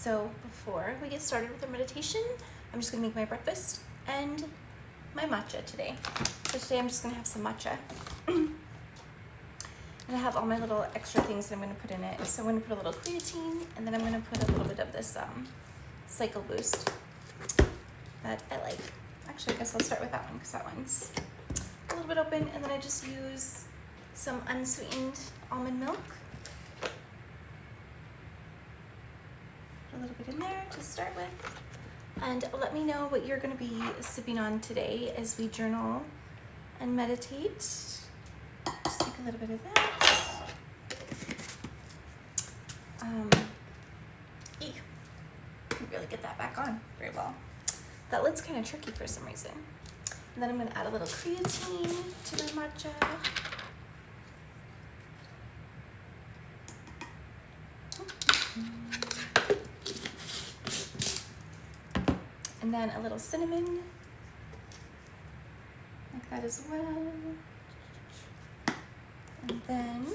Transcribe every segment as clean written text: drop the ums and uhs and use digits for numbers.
So before we get started with our meditation, I'm just gonna make my breakfast and my matcha today. So today I'm just gonna have some matcha. And I have all my little extra things that I'm gonna put in it. So I'm gonna put a little creatine, and then I'm gonna put a little bit of this cycle boost that I like. Actually, I guess I'll start with that one because that one's a little bit open, and then I just use some unsweetened almond milk. A little bit in there to start with. And let me know what you're going to be sipping on today as we journal and meditate. Just take a little bit of that. Can't really get that back on very well. That lid's kind of tricky for some reason. And then I'm going to add a little creatine to my matcha. And then a little cinnamon, like that as well. And then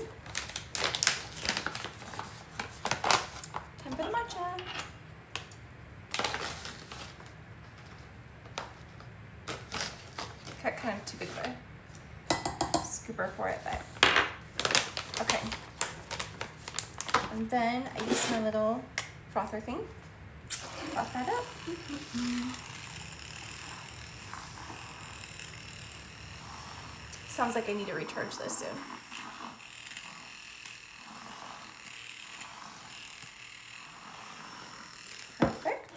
time for the matcha. Got kind of too big of a scooper for it, but okay. And then I use my little frother thing. Froth that up. Sounds like I need to recharge this soon. Perfect.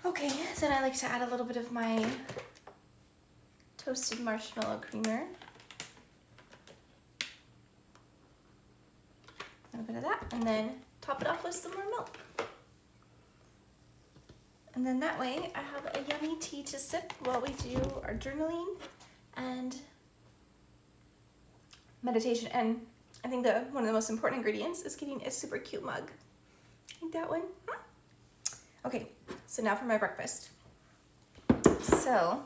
Okay, then I like to add a little bit of my toasted marshmallow creamer. A little bit of that, and then top it off with some more milk. And then that way I have a yummy tea to sip while we do our journaling and meditation. And I think one of the most important ingredients is getting a super cute mug. Like that one. Okay, so now for my breakfast. So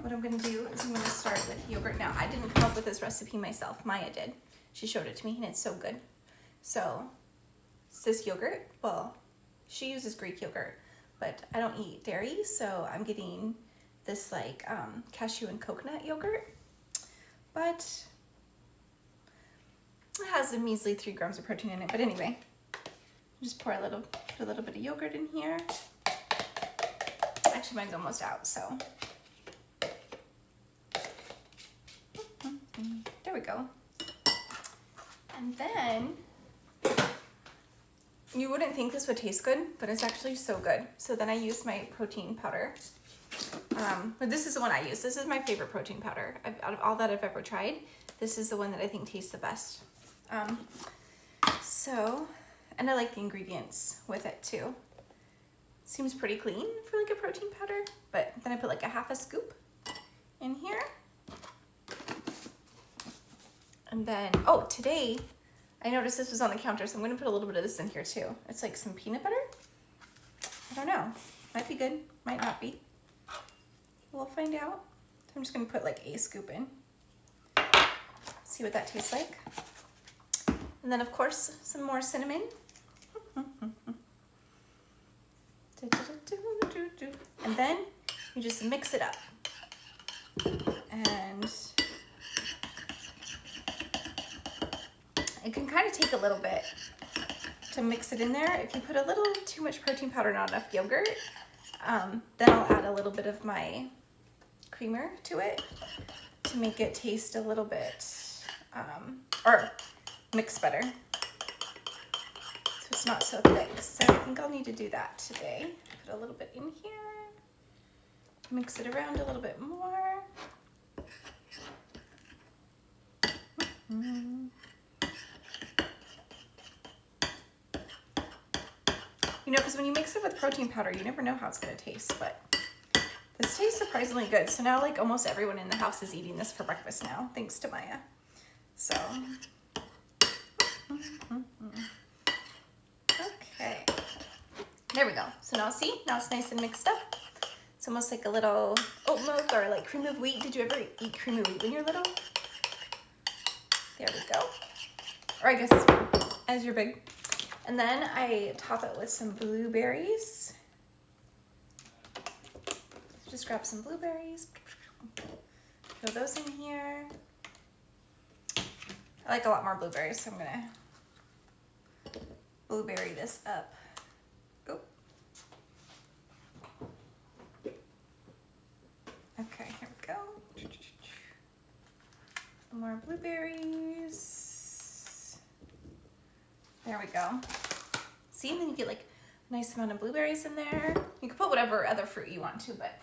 what I'm gonna do is I'm gonna start with yogurt. Now, I didn't come up with this recipe myself, Maya did. She showed it to me and it's so good. So, it's this yogurt. Well, she uses Greek yogurt, but I don't eat dairy, so I'm getting this like cashew and coconut yogurt. But it has a measly 3 grams of protein in it. But anyway, just put a little bit of yogurt in here. Actually, mine's almost out, so. There we go. And then, you wouldn't think this would taste good, but it's actually so good. So then I use my protein powder. But this is the one I use. This is my favorite protein powder. Out of all that I've ever tried, this is the one that I think tastes the best. And I like the ingredients with it too. Seems pretty clean for like a protein powder, but then I put like a half a scoop in here. And then, oh, today I noticed this was on the counter, so I'm gonna put a little bit of this in here too. It's like some peanut butter. I don't know, might be good, might not be. We'll find out. So I'm just gonna put like a scoop in. See what that tastes like. And then of course, some more cinnamon. And then you just mix it up. And it can kind of take a little bit to mix it in there. If you put a little too much protein powder, not enough yogurt, then I'll add a little bit of my creamer to it to make it taste a little bit, or mix better. So it's not so thick. So I think I'll need to do that today. Put a little bit in here, mix it around a little bit more. You know, because when you mix it with protein powder, you never know how it's going to taste, but this tastes surprisingly good. So now like almost everyone in the house is eating this for breakfast now, thanks to Maya. So, okay. There we go. So now see, now it's nice and mixed up. It's almost like a little oat milk or like cream of wheat. Did you ever eat cream of wheat when you were little? There we go. Or I guess as you're big. And then I top it with some blueberries. Just grab some blueberries. Throw those in here. I like a lot more blueberries, so I'm gonna blueberry this up. Oh. Okay, here we go. More blueberries. There we go. See, and then you get like a nice amount of blueberries in there. You can put whatever other fruit you want to, but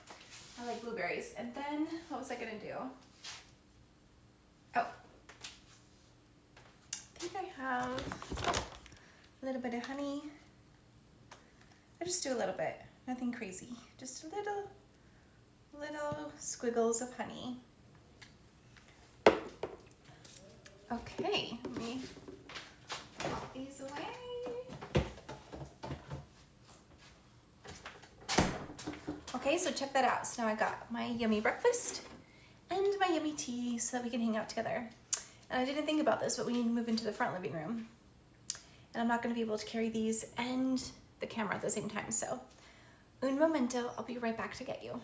I like blueberries. And then, what was I gonna do? Oh. I think I have a little bit of honey. I just do a little bit, nothing crazy. Just a little squiggles of honey. Okay, let me put these away. Okay, so check that out. So now I got my yummy breakfast and my yummy tea so that we can hang out together. And I didn't think about this, but we need to move into the front living room. And I'm not gonna be able to carry these and the camera at the same time. So, un momento, I'll be right back to get you.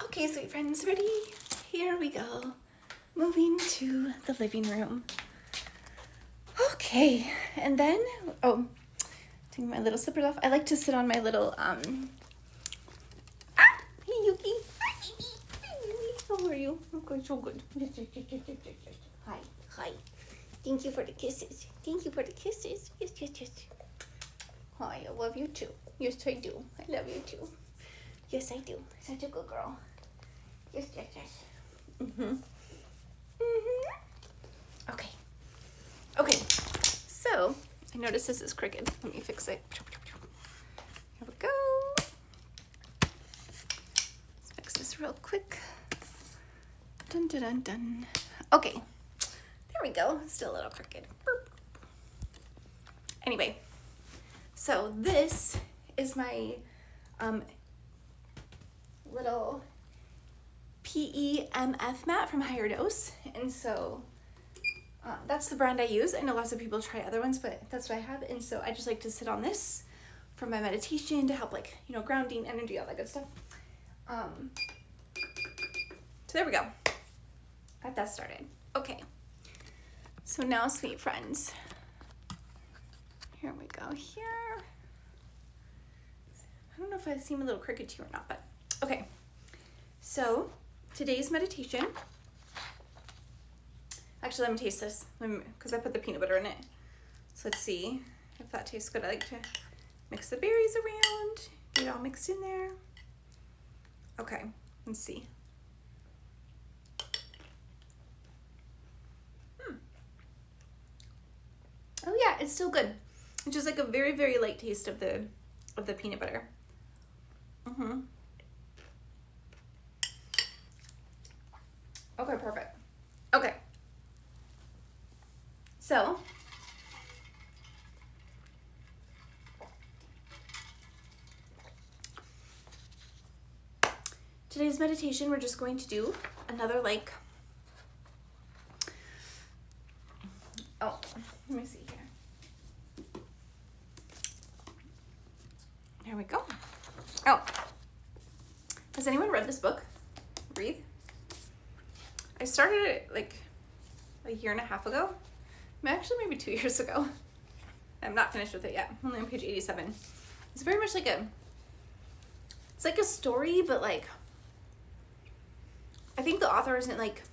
Okay, sweet friends, ready? Here we go. Moving to the living room. Okay, and then, oh, taking my little slippers off. I like to sit on my little, hey Yuki. Hi, baby. Hi, baby. How are you? Okay, so good. Hi, hi. Thank you for the kisses. Thank you for the kisses. Yes, yes, yes. Hi, I love you too. Yes, I do. I love you too. Yes, I do. Such a good girl. Yes, yes, yes. Okay. Okay. So, I noticed this is crooked. Let me fix it. Here we go. Let's fix this real quick. Dun, dun, dun, dun. Okay. There we go. Still a little crooked. Burp. Anyway. So, this is my little PEMF mat from Higher Dose, and so that's the brand I use. I know lots of people try other ones, but that's what I have, and so I just like to sit on this for my meditation to help, like, you know, grounding, energy, all that good stuff. So there we go. Got that started. Okay. So now, sweet friends, here we go here. I don't know if I seem a little crooked to you or not, but okay. So today's meditation, actually let me taste this because I put the peanut butter in it. So let's see if that tastes good. I like to mix the berries around, get it all mixed in there. Okay, let's see. Oh yeah, it's still good. It's just like a very, very light taste of the peanut butter. Okay, perfect. Okay. So, today's meditation, we're just going to do another, like, oh, let me see here. There we go. Oh, has anyone read this book? Breathe. I started it like a year and a half ago. Actually, maybe 2 years ago. I'm not finished with it yet. I'm only on page 87. It's very much like it's like a story, but like, I think the author isn't like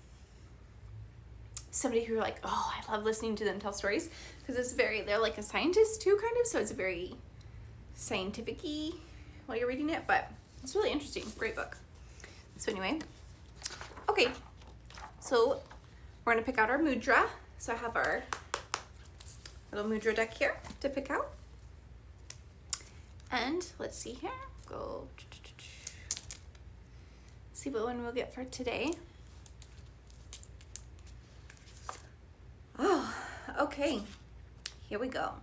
somebody who like, oh, I love listening to them tell stories, because it's they're like a scientist too, kind of, so it's very scientific-y while you're reading it, but it's really interesting. Great book. So anyway, okay, so we're gonna pick out our mudra. So I have our little mudra deck here to pick out, and let's see here. Go See what one we'll get for today. Oh, okay. Here we go.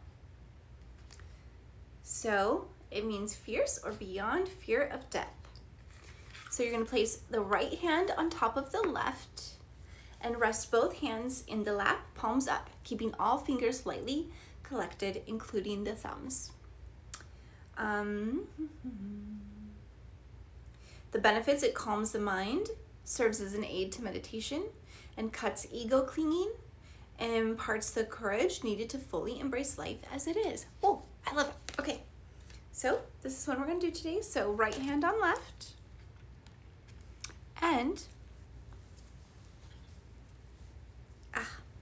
So it means fierce or beyond fear of death. So you're going to place the right hand on top of the left and rest both hands in the lap, palms up, keeping all fingers lightly collected, including the thumbs. The benefits: it calms the mind, serves as an aid to meditation, and cuts ego clinging, and imparts the courage needed to fully embrace life as it is. Oh, I love it. Okay, so this is what we're going to do today. So right hand on left, and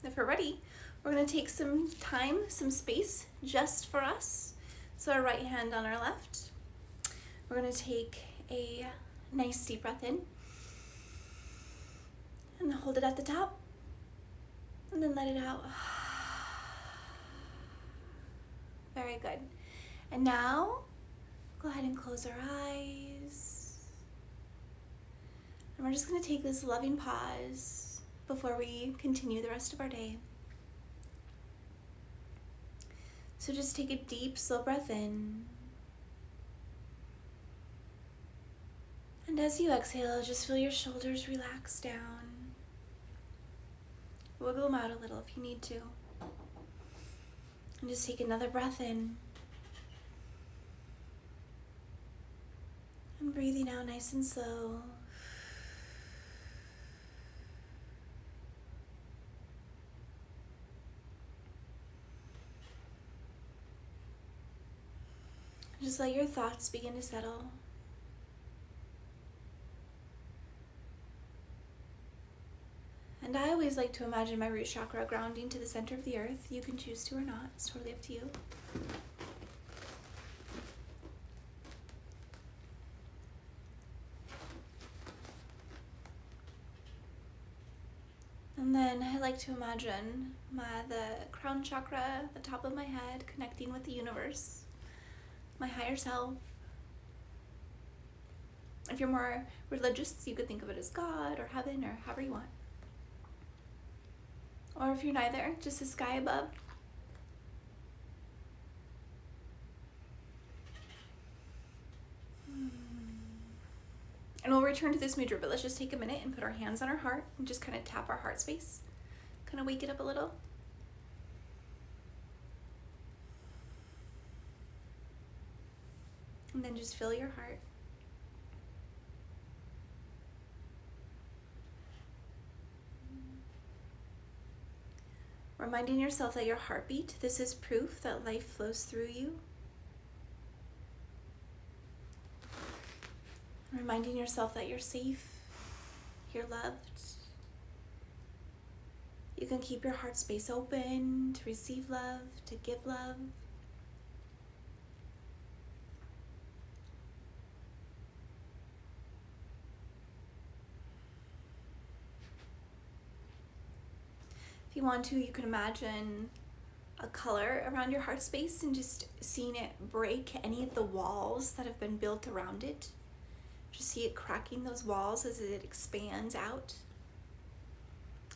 if we're ready, we're going to take some time, some space just for us. So our right hand on our left. We're going to take a nice deep breath in and hold it at the top and then let it out. Very good. And now go ahead and close our eyes. And we're just going to take this loving pause before we continue the rest of our day. So just take a deep, slow breath in. And as you exhale, just feel your shoulders relax down. Wiggle them out a little if you need to. And just take another breath in. And breathing out nice and slow. Just let your thoughts begin to settle. And I always like to imagine my root chakra grounding to the center of the earth. You can choose to or not. It's totally up to you. And then I like to imagine the crown chakra, the top of my head, connecting with the universe, my higher self. If you're more religious, you could think of it as God or heaven or however you want. Or if you're neither, just the sky above. And we'll return to this mudra, but let's just take a minute and put our hands on our heart and just kind of tap our heart space. Kind of wake it up a little. And then just feel your heart. Reminding yourself that your heartbeat, this is proof that life flows through you. Reminding yourself that you're safe, you're loved. You can keep your heart space open to receive love, to give love. If you want to, you can imagine a color around your heart space and just seeing it break any of the walls that have been built around it. Just see it cracking those walls as it expands out,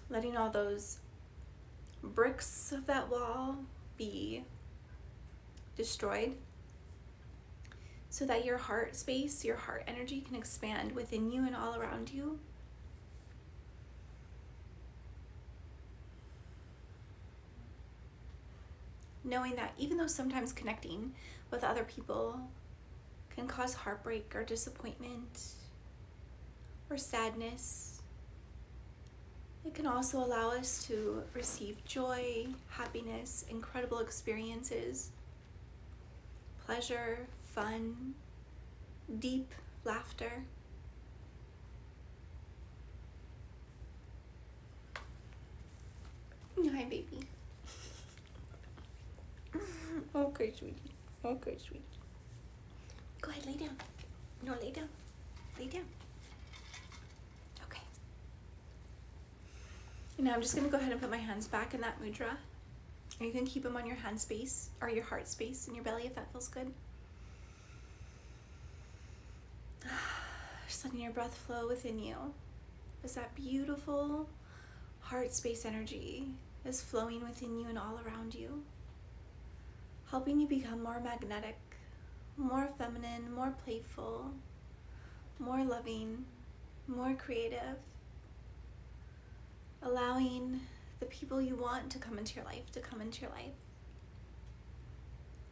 letting all those bricks of that wall be destroyed so that your heart space, your heart energy can expand within you and all around you. Knowing that even though sometimes connecting with other people can cause heartbreak or disappointment or sadness, it can also allow us to receive joy, happiness, incredible experiences, pleasure, fun, deep laughter. Hi, baby. Okay, sweetie. Okay, sweetie. Go ahead, lay down. No, lay down. Lay down. Okay. And now I'm just going to go ahead and put my hands back in that mudra. And you can keep them on your hand space or your heart space in your belly if that feels good. Just letting your breath flow within you as that beautiful heart space energy is flowing within you and all around you, helping you become more magnetic, more feminine, more playful, more loving, more creative, allowing the people you want to come into your life to come into your life,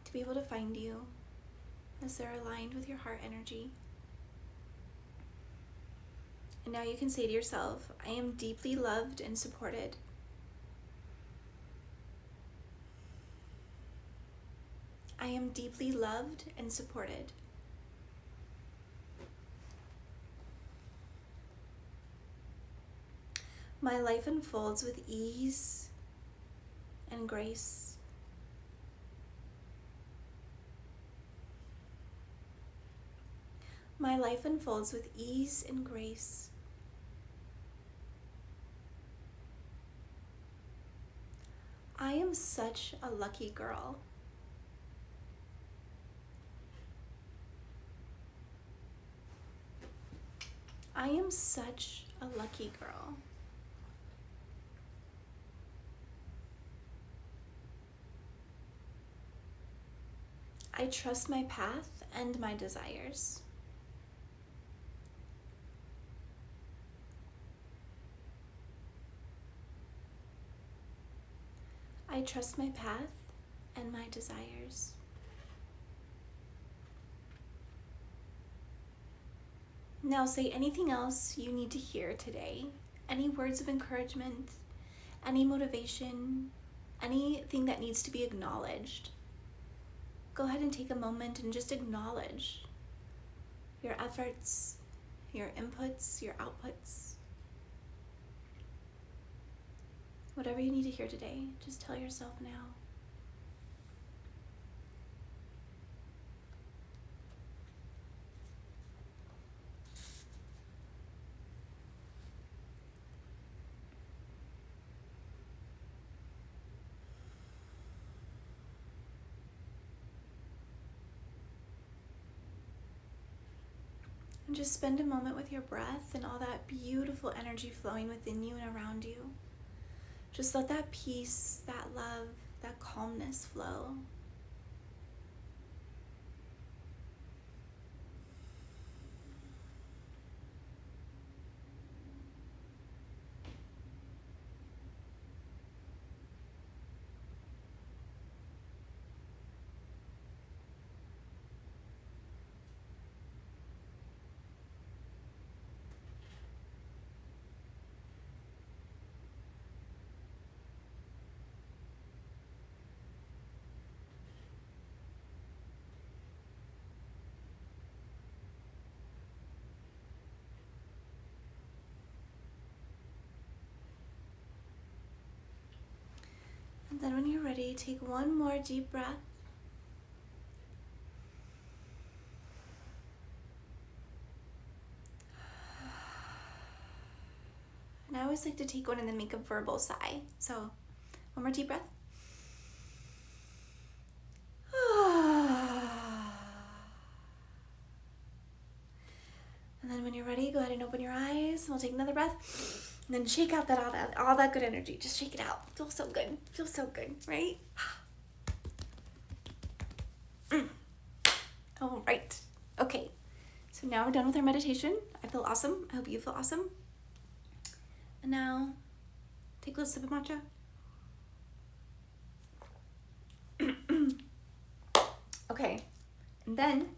to be able to find you as they're aligned with your heart energy. And now you can say to yourself, I am deeply loved and supported. I am deeply loved and supported. My life unfolds with ease and grace. My life unfolds with ease and grace. I am such a lucky girl. I am such a lucky girl. I trust my path and my desires. I trust my path and my desires. Now say anything else you need to hear today. Any words of encouragement, any motivation, anything that needs to be acknowledged. Go ahead and take a moment and just acknowledge your efforts, your inputs, your outputs. Whatever you need to hear today, just tell yourself now. And just spend a moment with your breath and all that beautiful energy flowing within you and around you. Just let that peace, that love, that calmness flow. And then when you're ready, take one more deep breath. And I always like to take one and then make a verbal sigh. So one more deep breath. And then when you're ready, go ahead and open your eyes. And we'll take another breath. And then shake out all that good energy. Just shake it out. Feels so good. Feels so good, right? All right. Okay. So now we're done with our meditation. I feel awesome. I hope you feel awesome. And now, take a little sip of matcha. Okay. And then,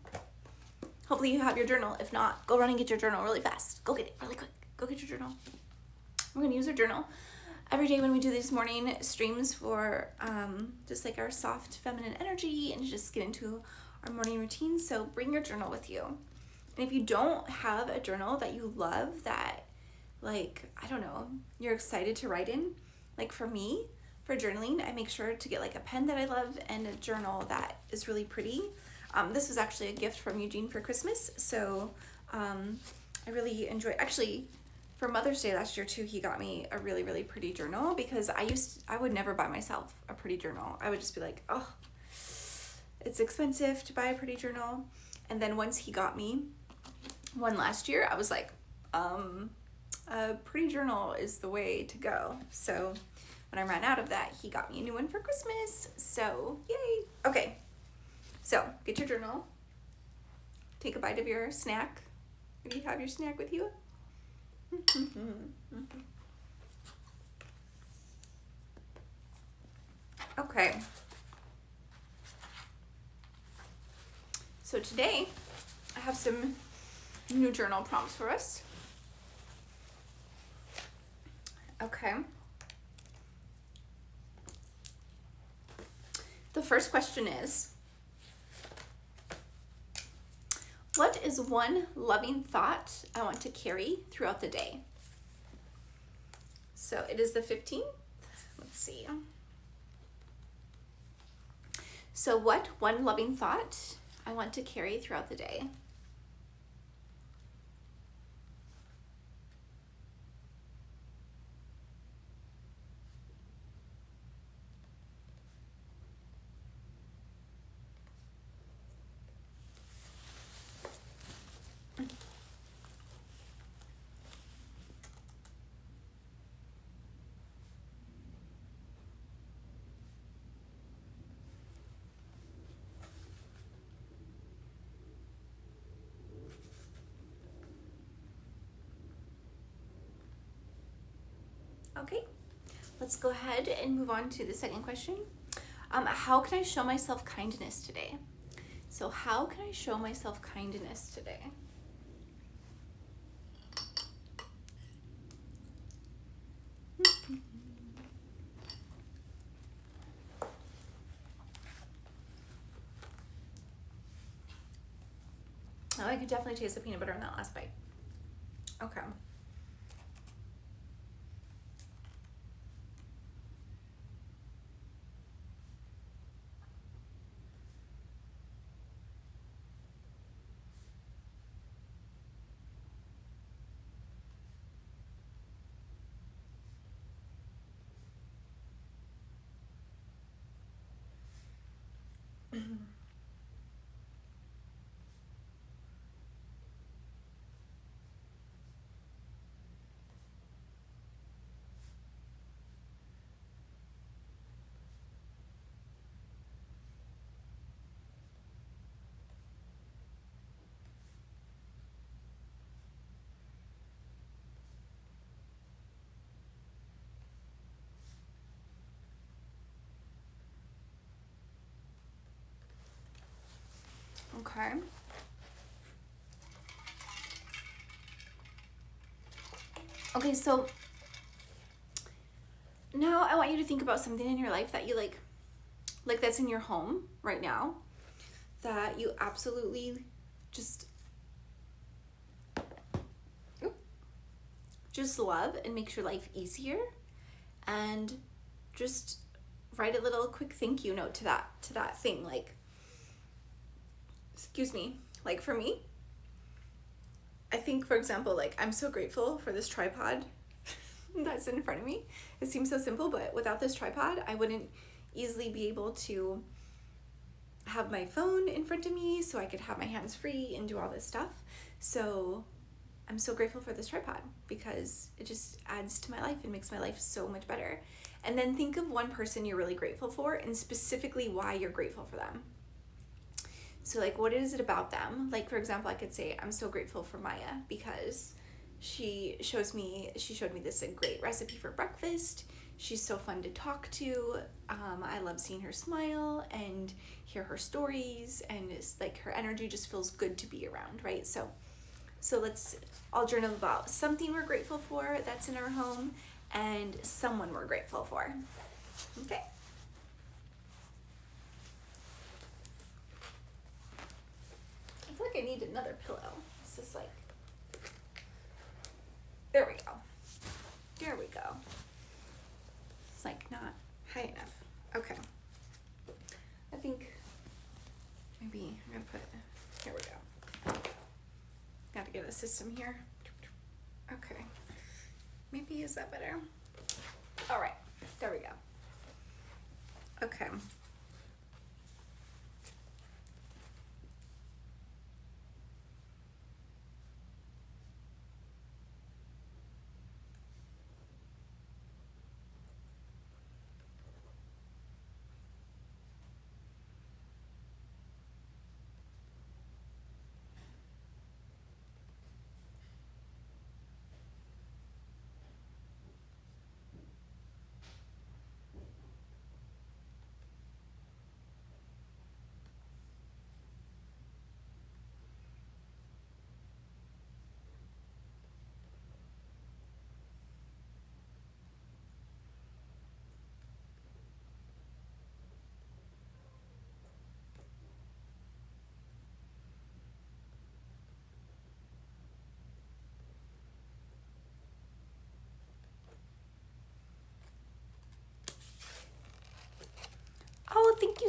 hopefully you have your journal. If not, go run and get your journal really fast. Go get it really quick. Go get your journal. We're going to use our journal every day when we do these morning streams for just like our soft feminine energy and just get into our morning routine. So bring your journal with you. And if you don't have a journal that you love, that like, I don't know, you're excited to write in, like for me, for journaling, I make sure to get like a pen that I love and a journal that is really pretty. This was actually a gift from Eugene for Christmas. So I really enjoy, actually, for Mother's Day last year too, he got me a really, really pretty journal because I would never buy myself a pretty journal. I would just be like, oh, it's expensive to buy a pretty journal. And then once he got me one last year, I was like, a pretty journal is the way to go. So when I ran out of that, he got me a new one for Christmas. So yay. Okay, so get your journal, take a bite of your snack. Do you have your snack with you? Okay. So today I have some new journal prompts for us. Okay. The first question is, what is one loving thought I want to carry throughout the day? So it is the 15th. Let's see. So what one loving thought I want to carry throughout the day? Okay, let's go ahead and move on to the second question. How can I show myself kindness today? So how can I show myself kindness today? Oh, I could definitely taste the peanut butter in that last bite. Okay. Okay. Okay, so now I want you to think about something in your life that you like that's in your home right now, that you absolutely just love and makes your life easier, and just write a little quick thank you note to that thing. Like, excuse me, like for me, I think, for example, like, I'm so grateful for this tripod that's in front of me. It seems so simple, but without this tripod, I wouldn't easily be able to have my phone in front of me so I could have my hands free and do all this stuff. So I'm so grateful for this tripod because it just adds to my life and makes my life so much better. And then think of one person you're really grateful for and specifically why you're grateful for them. So like, what is it about them? Like, for example, I could say, I'm so grateful for Maya because she showed me this great recipe for breakfast. She's so fun to talk to. I love seeing her smile and hear her stories, and it's like her energy just feels good to be around, right? So let's all journal about something we're grateful for that's in our home and someone we're grateful for. Okay? I feel like I need another pillow. It's just like, there we go. There we go. It's like not high enough. Okay. I think maybe I'm gonna put, here we go. Gotta get a system here. Okay. Maybe, is that better? All right, there we go. Okay.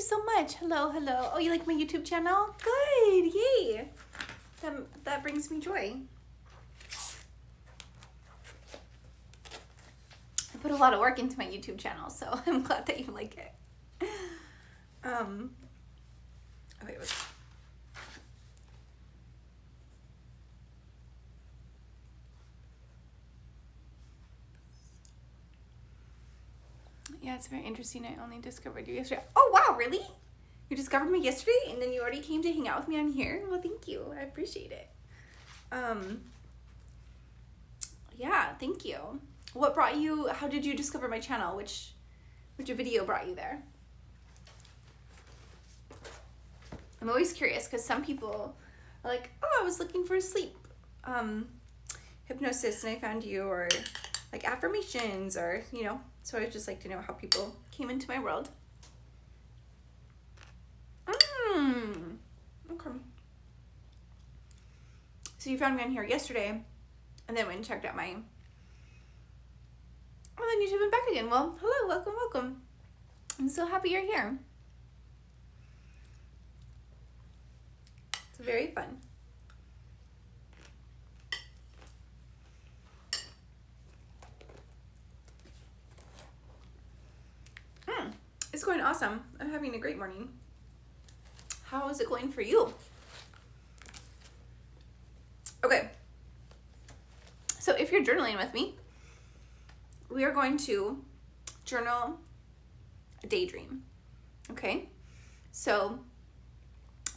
so much. Hello, hello. Oh, you like my YouTube channel? Good, yay. That brings me joy. I put a lot of work into my YouTube channel, so I'm glad that you like it. Okay, wait. Yeah, it's very interesting. I only discovered you yesterday. Oh, wow, really? You discovered me yesterday and then you already came to hang out with me on here? Well, thank you. I appreciate it. Yeah, thank you. What brought you, how did you discover my channel? Which video brought you there? I'm always curious because some people are like, oh, I was looking for sleep hypnosis and I found you, or like affirmations, or, you know, so I would just like to know how people came into my world. Okay. So you found me on here yesterday and then went and checked out my, oh, then you've been back again. Well, hello, welcome, welcome. I'm so happy you're here. It's very fun. It's going awesome. I'm having a great morning. How is it going for you? Okay. So if you're journaling with me, we are going to journal a daydream. Okay? So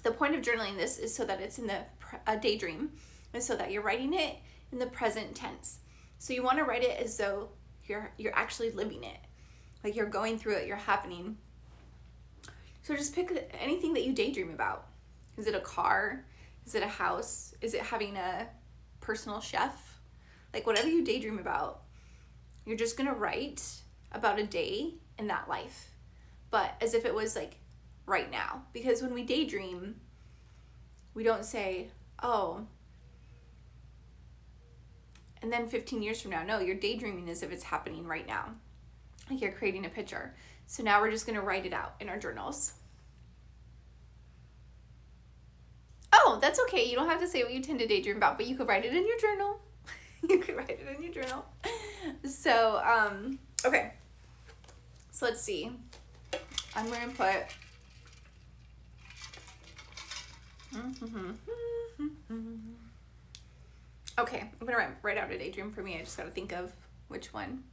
the point of journaling this is so that it's in a daydream, and so that you're writing it in the present tense. So you want to write it as though you're actually living it. Like you're going through it, you're happening. So just pick anything that you daydream about. Is it a car? Is it a house? Is it having a personal chef? Like whatever you daydream about, you're just gonna write about a day in that life, but as if it was like right now. Because when we daydream, we don't say, oh, and then 15 years from now. No, you're daydreaming as if it's happening right now. Like you're creating a picture. So now we're just gonna write it out in our journals. Oh, that's okay. You don't have to say what you tend to daydream about, but you could write it in your journal. You could write it in your journal. So, okay. So let's see. I'm gonna put okay, I'm gonna write out a daydream for me. I just gotta think of which one.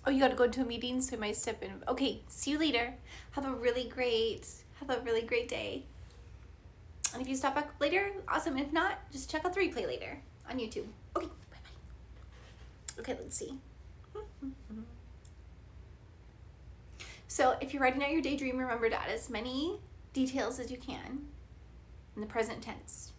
Oh, you gotta go to a meeting, so I might step in. Okay, see you later. Have a really great Have a really great day. And if you stop back later, awesome. If not, just check out the replay later on YouTube. Okay, bye-bye. Okay, let's see. So if you're writing out your daydream, remember to add as many details as you can in the present tense.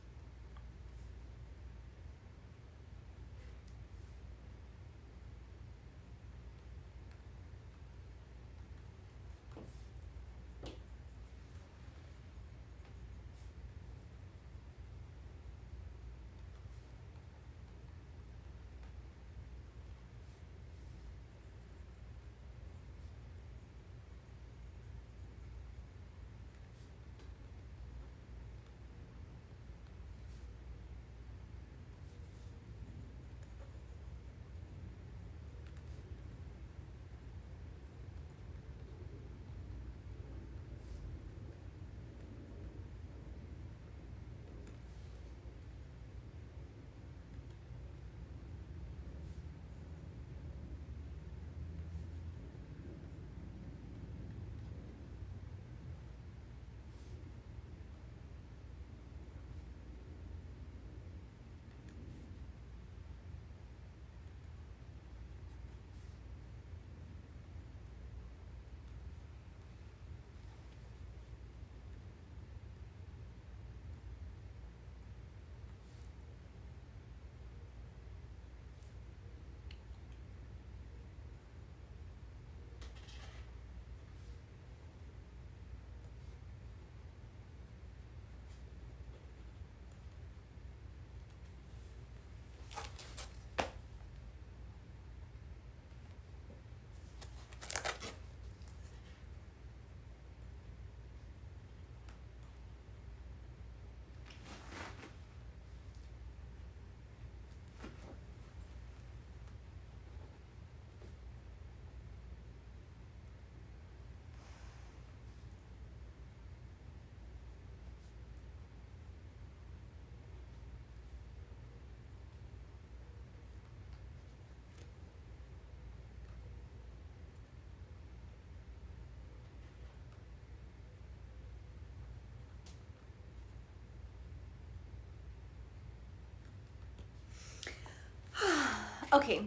Okay.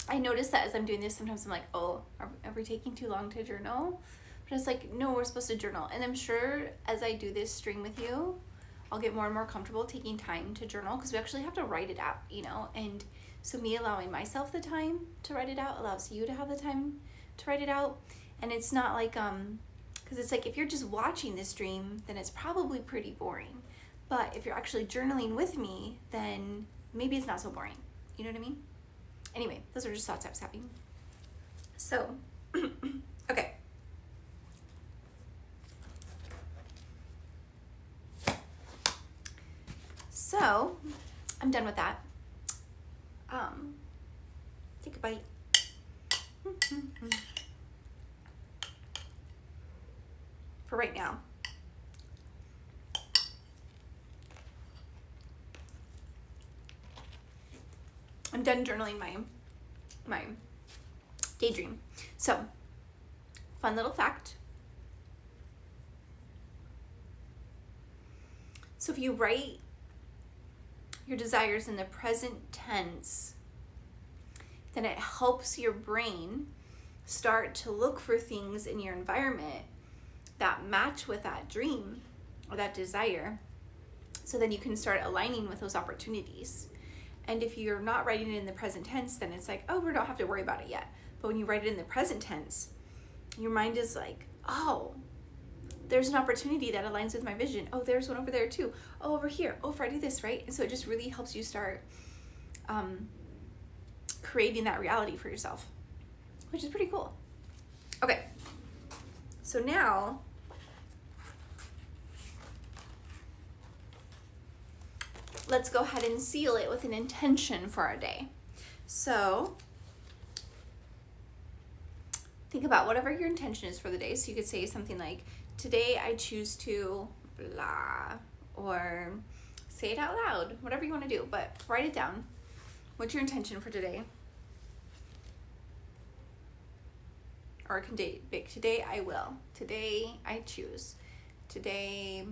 I noticed that as I'm doing this, sometimes I'm like, oh, are we taking too long to journal? But it's like, no, we're supposed to journal. And I'm sure as I do this stream with you, I'll get more and more comfortable taking time to journal, because we actually have to write it out, you know? And so me allowing myself the time to write it out allows you to have the time to write it out. And it's not like, because it's like, if you're just watching this stream, then it's probably pretty boring. But if you're actually journaling with me, then maybe it's not so boring. You know what I mean? Anyway, those are just thoughts I was having. So, okay. So, I'm done with that. Take a bite. For right now. I'm done journaling my daydream. So, fun little fact. So if you write your desires in the present tense, then it helps your brain start to look for things in your environment that match with that dream or that desire. So then you can start aligning with those opportunities. And if you're not writing it in the present tense, then it's like, oh, we don't have to worry about it yet. But when you write it in the present tense, your mind is like, oh, there's an opportunity that aligns with my vision. Oh, there's one over there too. Oh, over here. Oh, if I do this, right? And so it just really helps you start creating that reality for yourself, which is pretty cool. Okay, so now let's go ahead and seal it with an intention for our day. So think about whatever your intention is for the day. So you could say something like, today I choose to blah, or say it out loud, whatever you want to do, but write it down. What's your intention for today? or can date big. Today I will. Today I choose. Today,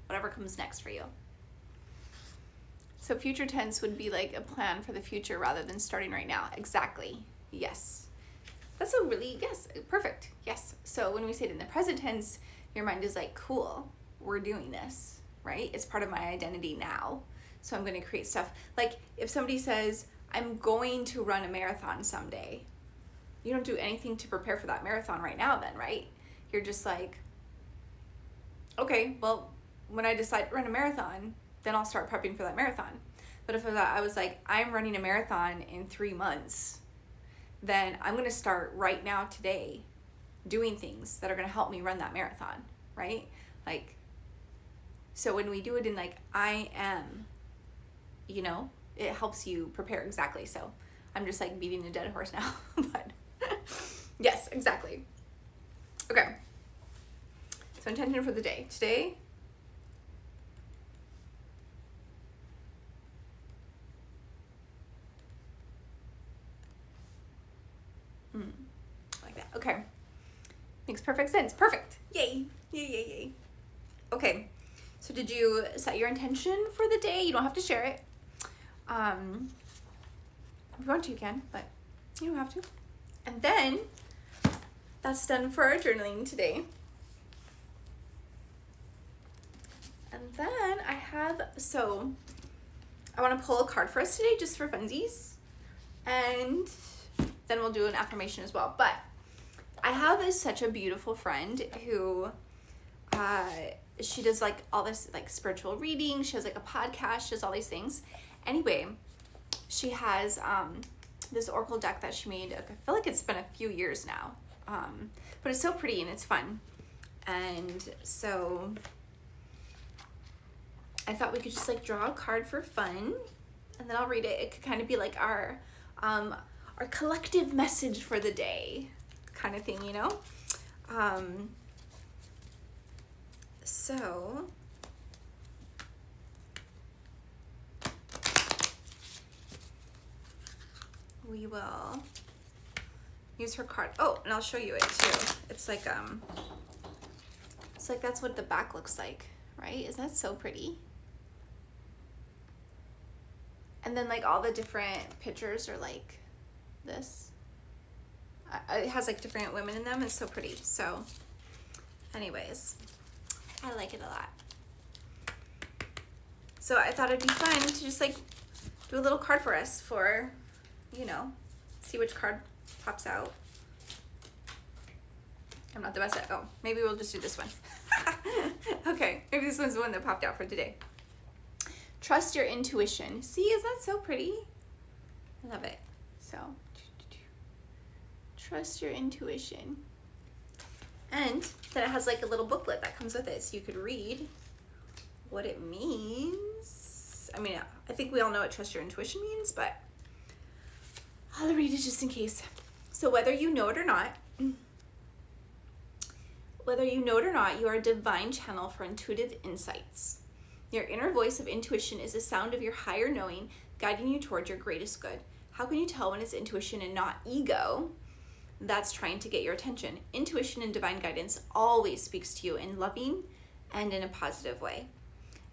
whatever comes next for you. So future tense would be like a plan for the future rather than starting right now. Exactly. Yes. That's a really, yes, perfect. Yes. So when we say it in the present tense, your mind is like, cool, we're doing this, right? It's part of my identity now. So I'm going to create stuff. Like if somebody says, I'm going to run a marathon someday, you don't do anything to prepare for that marathon right now then, right? You're just like, okay, well, when I decide to run a marathon, then I'll start prepping for that marathon. But if I was like, I'm running a marathon in 3 months, then I'm going to start right now today doing things that are going to help me run that marathon, right? Like, so when we do it in like, I am, you know, it helps you prepare. Exactly. So I'm just like beating a dead horse now, but yes, exactly. Okay. So intention for the day. Today, like that. Okay. Makes perfect sense. Perfect. Yay. Yay, yay, yay. Okay. So did you set your intention for the day? You don't have to share it. If you want to, you can, but you don't have to. And then that's done for our journaling today. And then I want to pull a card for us today just for funsies. And then we'll do an affirmation as well. But I have such a beautiful friend who, she does like all this like spiritual reading. She has like a podcast. She does all these things. Anyway, she has this oracle deck that she made. I feel like it's been a few years now. But it's so pretty and it's fun. And so I thought we could just like draw a card for fun, and then I'll read it. It could kind of be like our collective message for the day kind of thing, you know? So we will use her card. Oh, and I'll show you it too. It's like that's what the back looks like, right? Isn't that so pretty? And then like all the different pictures are like this. It has like different women in them. It's so pretty. So anyways, I like it a lot. So I thought it'd be fun to just like do a little card for us for, you know, see which card pops out. I'm not the best at, oh, maybe we'll just do this one. Okay, maybe this one's the one that popped out for today. Trust your intuition. See, is that so pretty? I love it. So, trust your intuition. And then it has like a little booklet that comes with it, so you could read what it means. I mean, I think we all know what trust your intuition means, but I'll read it just in case. So whether you know it or not, you are a divine channel for intuitive insights. Your inner voice of intuition is the sound of your higher knowing, guiding you toward your greatest good. How can you tell when it's intuition and not ego that's trying to get your attention? Intuition and divine guidance always speaks to you in loving and in a positive way.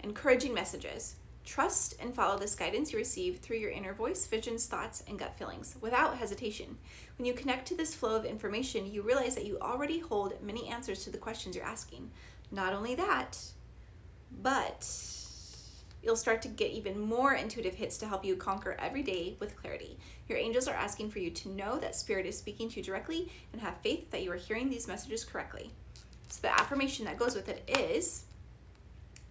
Encouraging messages. Trust and follow this guidance you receive through your inner voice, visions, thoughts, and gut feelings without hesitation. When you connect to this flow of information, you realize that you already hold many answers to the questions you're asking. Not only that, but you'll start to get even more intuitive hits to help you conquer every day with clarity. Your angels are asking for you to know that Spirit is speaking to you directly and have faith that you are hearing these messages correctly. So the affirmation that goes with it is,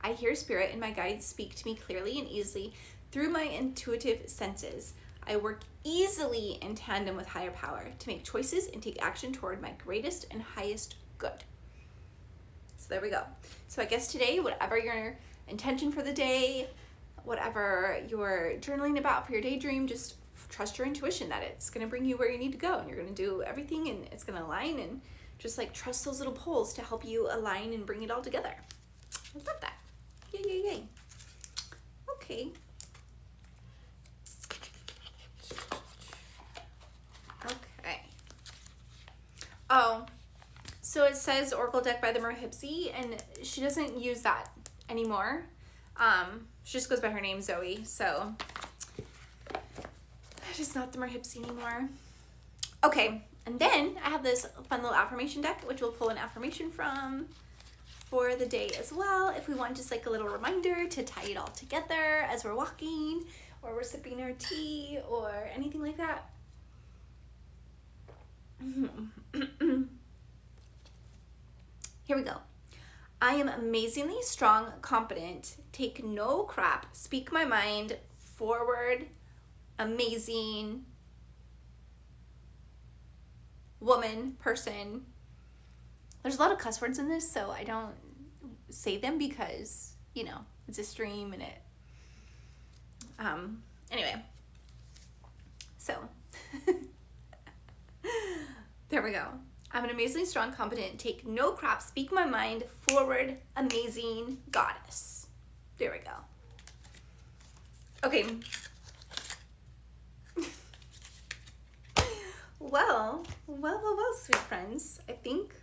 I hear Spirit and my guides speak to me clearly and easily through my intuitive senses. I work easily in tandem with higher power to make choices and take action toward my greatest and highest good. So there we go. So I guess today, whatever your intention for the day, whatever you're journaling about for your daydream, just trust your intuition that it's going to bring you where you need to go, and you're going to do everything and it's going to align, and just like trust those little poles to help you align and bring it all together. I love that. Yay, yay, yay. Okay. Okay. So it says Oracle deck by the Merhipsy, and she doesn't use that anymore. She just goes by her name, Zoe. So it is not the Merhipsy anymore. Okay, and then I have this fun little affirmation deck, which we'll pull an affirmation from for the day as well, if we want just like a little reminder to tie it all together as we're walking, or we're sipping our tea, or anything like that. Here we go. I am amazingly strong, competent, take no crap, speak my mind, forward, amazing, woman, person. There's a lot of cuss words in this, so I don't say them because, you know, it's a stream and it, anyway. So, there we go. I'm an amazingly strong, competent, take no crap, speak my mind, forward, amazing goddess. There we go. Okay. Well, sweet friends. I think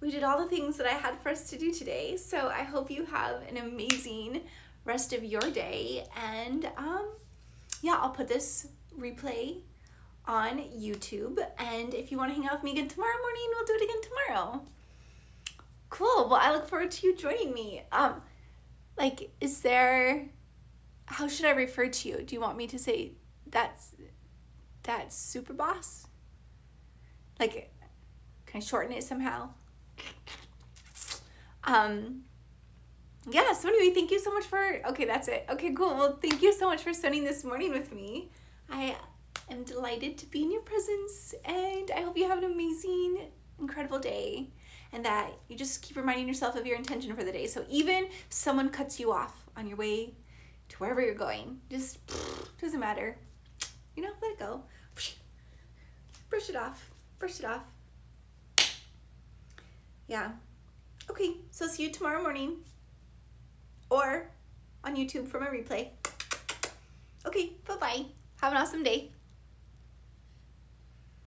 we did all the things that I had for us to do today. So I hope you have an amazing rest of your day. And yeah, I'll put this replay on YouTube. And if you want to hang out with me again tomorrow morning, we'll do it again tomorrow. Cool. Well, I look forward to you joining me. Like, is there, how should I refer to you? Do you want me to say that's super boss? Like, can I shorten it somehow? Yeah, so anyway, thank you so much for, okay, that's it. Okay, cool. Well, thank you so much for spending this morning with me. I am delighted to be in your presence, and I hope you have an amazing, incredible day, and that you just keep reminding yourself of your intention for the day. So even if someone cuts you off on your way to wherever you're going, just doesn't matter. You know, let it go. Brush it off. Brush it off. Yeah. Okay, so see you tomorrow morning or on YouTube for my replay. Okay, bye-bye. Have an awesome day.